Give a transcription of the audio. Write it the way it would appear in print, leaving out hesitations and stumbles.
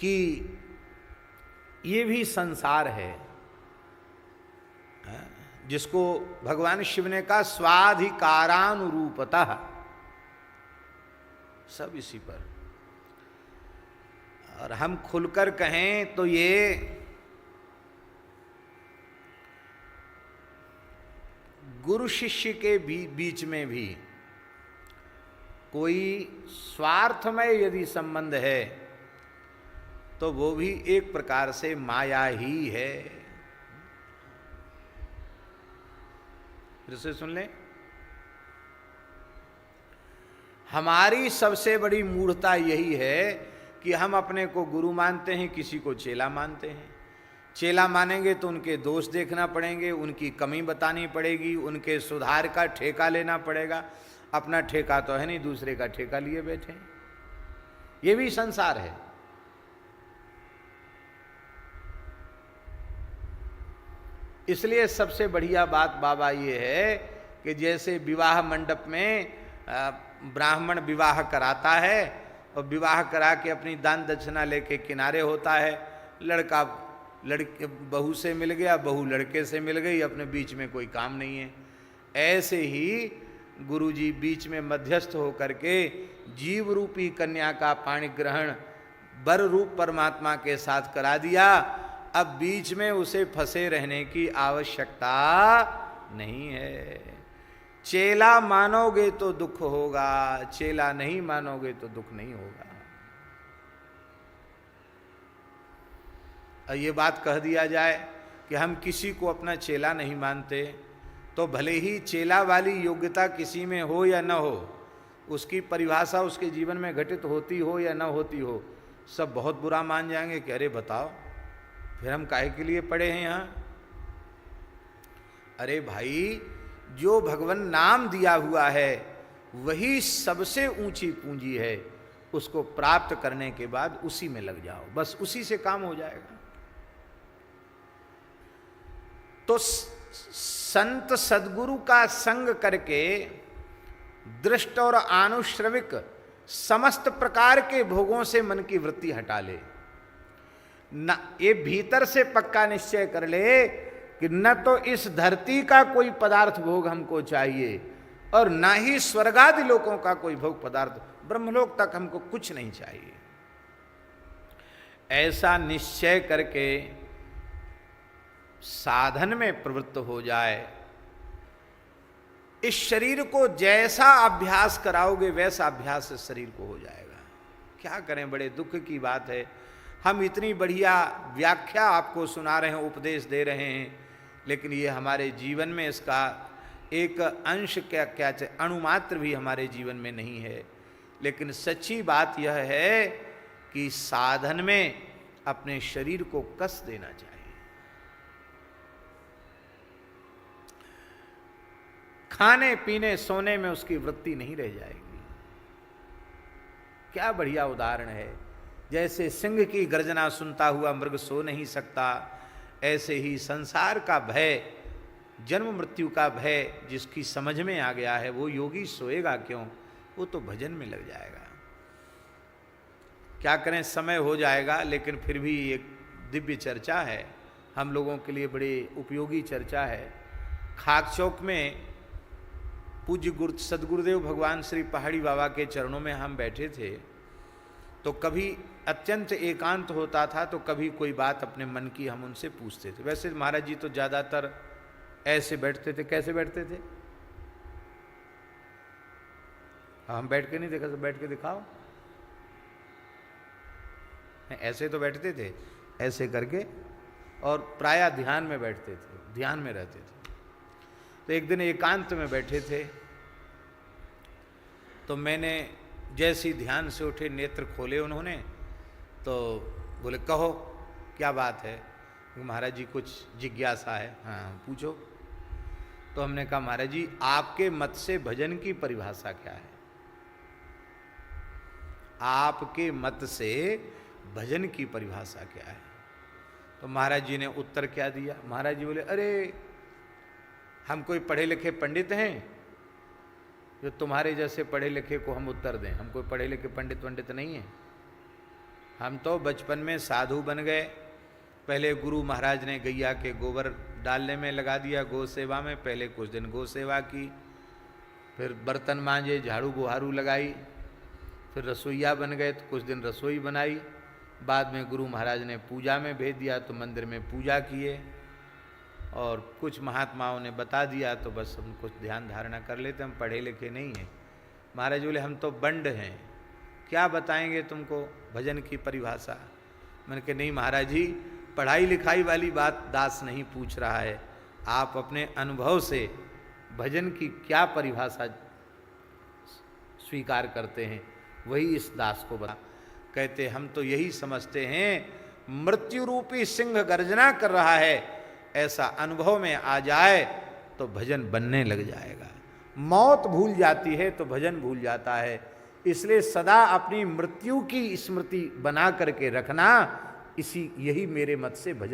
कि ये भी संसार है, जिसको भगवान शिव ने कहा स्वाधिकारानुरूपतः, सब इसी पर। और हम खुलकर कहें तो ये गुरु शिष्य के बीच में भी कोई स्वार्थमय यदि संबंध है तो वो भी एक प्रकार से माया ही है। फिर से सुन लें, हमारी सबसे बड़ी मूढ़ता यही है कि हम अपने को गुरु मानते हैं, किसी को चेला मानते हैं। चेला मानेंगे तो उनके दोष देखना पड़ेंगे, उनकी कमी बतानी पड़ेगी, उनके सुधार का ठेका लेना पड़ेगा। अपना ठेका तो है नहीं, दूसरे का ठेका लिए बैठे। ये भी संसार है। इसलिए सबसे बढ़िया बात बाबा ये है कि जैसे विवाह मंडप में ब्राह्मण विवाह कराता है और विवाह करा के अपनी दान दक्षिणा लेके किनारे होता है, लड़का लड़के बहू से मिल गया, बहू लड़के से मिल गई, अपने बीच में कोई काम नहीं है। ऐसे ही गुरुजी बीच में मध्यस्थ होकर के जीव रूपी कन्या का पाणी ग्रहण वर रूप परमात्मा के साथ करा दिया। अब बीच में उसे फंसे रहने की आवश्यकता नहीं है। चेला मानोगे तो दुख होगा, चेला नहीं मानोगे तो दुख नहीं होगा। और ये बात कह दिया जाए कि हम किसी को अपना चेला नहीं मानते, तो भले ही चेला वाली योग्यता किसी में हो या न हो, उसकी परिभाषा उसके जीवन में घटित होती हो या न होती हो, सब बहुत बुरा मान जाएंगे कि अरे बताओ फिर हम काहे के लिए पड़े हैं यहाँ। अरे भाई, जो भगवान नाम दिया हुआ है वही सबसे ऊंची पूंजी है, उसको प्राप्त करने के बाद उसी में लग जाओ, बस उसी से काम हो जाएगा। तो संत सद्गुरु का संग करके दृष्ट और आनुश्रविक समस्त प्रकार के भोगों से मन की वृत्ति हटा ले। न ये भीतर से पक्का निश्चय कर ले कि न तो इस धरती का कोई पदार्थ भोग हमको चाहिए और न ही स्वर्गादि लोकों का कोई भोग पदार्थ, ब्रह्मलोक तक हमको कुछ नहीं चाहिए। ऐसा निश्चय करके साधन में प्रवृत्त हो जाए। इस शरीर को जैसा अभ्यास कराओगे वैसा अभ्यास इस शरीर को हो जाएगा। क्या करें, बड़े दुख की बात है। हम इतनी बढ़िया व्याख्या आपको सुना रहे हैं, उपदेश दे रहे हैं, लेकिन ये हमारे जीवन में इसका एक अंश क्या अणुमात्र भी हमारे जीवन में नहीं है। लेकिन सच्ची बात यह है कि साधन में अपने शरीर को कस देना चाहिए। खाने पीने सोने में उसकी वृत्ति नहीं रह जाएगी। क्या बढ़िया उदाहरण है। जैसे सिंह की गर्जना सुनता हुआ मृग सो नहीं सकता, ऐसे ही संसार का भय, जन्म मृत्यु का भय जिसकी समझ में आ गया है वो योगी सोएगा क्यों, वो तो भजन में लग जाएगा। क्या करें, समय हो जाएगा, लेकिन फिर भी एक दिव्य चर्चा है, हम लोगों के लिए बड़ी उपयोगी चर्चा है। खाक चौक में पूज्य सदगुरुदेव भगवान श्री पहाड़ी बाबा के चरणों में हम बैठे थे, तो कभी अत्यंत एकांत होता था तो कभी कोई बात अपने मन की हम उनसे पूछते थे। वैसे महाराज जी तो ज़्यादातर ऐसे बैठते थे। कैसे बैठते थे? हम बैठ के नहीं देखा तो बैठ के दिखाओ। ऐसे तो बैठते थे, ऐसे करके, और प्रायः ध्यान में बैठते थे, ध्यान में रहते थे। तो एक दिन एकांत में बैठे थे, तो मैंने जैसी ध्यान से उठे, नेत्र खोले उन्होंने, तो बोले कहो क्या बात है। महाराज जी कुछ जिज्ञासा है। हाँ पूछो। तो हमने कहा महाराज जी आपके मत से भजन की परिभाषा क्या है? आपके मत से भजन की परिभाषा क्या है? तो महाराज जी ने उत्तर क्या दिया? महाराज जी बोले अरे हम कोई पढ़े लिखे पंडित हैं जो तुम्हारे जैसे पढ़े लिखे को हम उत्तर दें? हम कोई पढ़े लिखे पंडित नहीं हैं। हम तो बचपन में साधु बन गए। पहले गुरु महाराज ने गैया के गोबर डालने में लगा दिया, गौ सेवा में। पहले कुछ दिन गौ सेवा की, फिर बर्तन मांजे, झाड़ू बुहारू लगाई, फिर रसोईया बन गए तो कुछ दिन रसोई बनाई। बाद में गुरु महाराज ने पूजा में भेज दिया तो मंदिर में पूजा किए, और कुछ महात्माओं ने बता दिया तो बस हम कुछ ध्यान धारणा कर लेते। हम पढ़े लिखे नहीं हैं। महाराज बोले हम तो बंड हैं, क्या बताएंगे तुमको भजन की परिभाषा। मैंने कहा नहीं महाराज जी, पढ़ाई लिखाई वाली बात दास नहीं पूछ रहा है, आप अपने अनुभव से भजन की क्या परिभाषा स्वीकार करते हैं वही इस दास को बता। कहते हम तो यही समझते हैं मृत्यु रूपी सिंह गर्जना कर रहा है, ऐसा अनुभव में आ जाए तो भजन बनने लग जाएगा। मौत भूल जाती है तो भजन भूल जाता है। इसलिए सदा अपनी मृत्यु की स्मृति बना करके रखना, यही मेरे मत से भजन